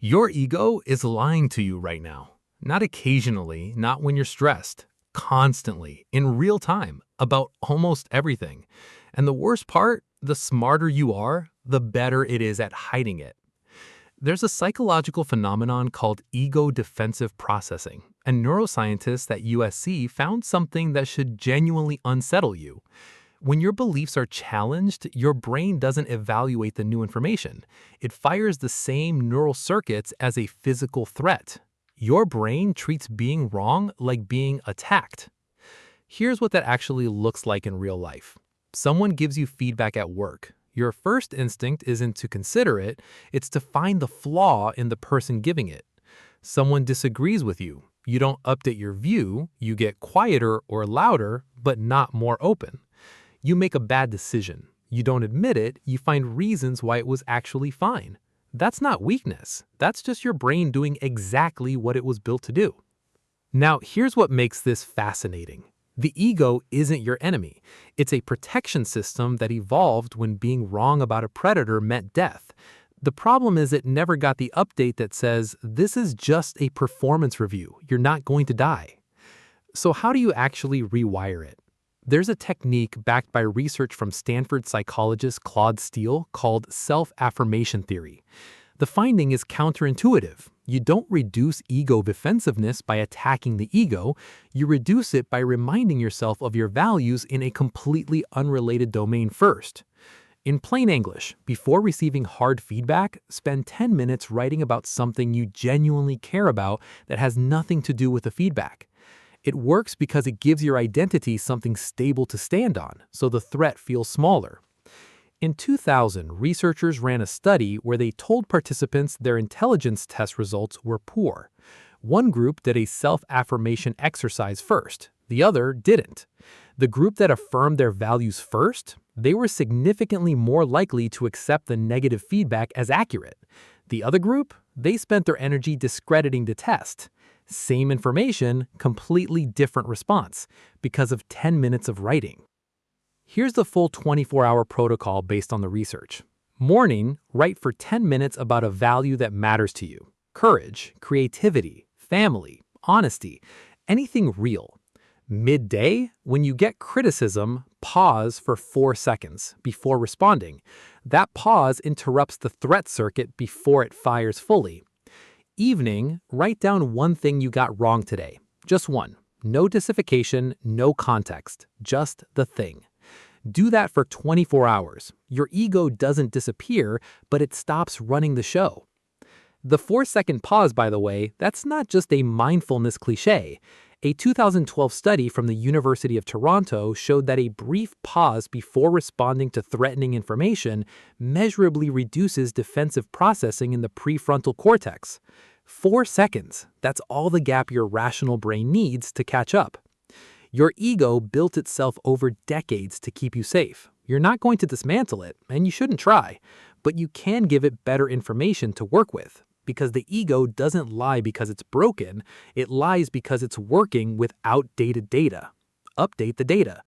Your ego is lying to you right now. Not occasionally, not when you're stressed, constantly, in real time, about almost everything. And the worst part, the smarter you are, the better it is at hiding it. There's a psychological phenomenon called ego defensive processing, and neuroscientists at USC found something that should genuinely unsettle you. When your beliefs are challenged, your brain doesn't evaluate the new information. It fires the same neural circuits as a physical threat. Your brain treats being wrong like being attacked. Here's what that actually looks like in real life. Someone gives you feedback at work. Your first instinct isn't to consider it, it's to find the flaw in the person giving it. Someone disagrees with you. You don't update your view, you get quieter or louder, but not more open. You make a bad decision. You don't admit it, you find reasons why it was actually fine. That's not weakness. That's just your brain doing exactly what it was built to do. Now, here's what makes this fascinating. The ego isn't your enemy. It's a protection system that evolved when being wrong about a predator meant death. The problem is it never got the update that says, this is just a performance review. You're not going to die. So how do you actually rewire it? There's a technique backed by research from Stanford psychologist Claude Steele called self-affirmation theory. The finding is counterintuitive. You don't reduce ego defensiveness by attacking the ego, you reduce it by reminding yourself of your values in a completely unrelated domain first. In plain English, before receiving hard feedback, spend 10 minutes writing about something you genuinely care about that has nothing to do with the feedback. It works because it gives your identity something stable to stand on, so the threat feels smaller. In 2000, researchers ran a study where they told participants their intelligence test results were poor. One group did a self-affirmation exercise first, the other didn't. The group that affirmed their values first, they were significantly more likely to accept the negative feedback as accurate. The other group, they spent their energy discrediting the test. Same information, completely different response, because of 10 minutes of writing. Here's the full 24-hour protocol based on the research. Morning, write for 10 minutes about a value that matters to you. Courage, creativity, family, honesty, anything real. Midday, when you get criticism, pause for 4 seconds before responding. That pause interrupts the threat circuit before it fires fully. Evening, write down one thing you got wrong today. Just one. No justification, no context, just the thing. Do that for 24 hours. Your ego doesn't disappear, but it stops running the show. The 4-second pause, by the way, that's not just a mindfulness cliche. A 2012 study from the University of Toronto showed that a brief pause before responding to threatening information measurably reduces defensive processing in the prefrontal cortex. 4 seconds, that's all the gap your rational brain needs to catch up. Your ego built itself over decades to keep you safe. You're not going to dismantle it, and you shouldn't try, but you can give it better information to work with. Because the ego doesn't lie because it's broken, it lies because it's working with outdated data. Update the data.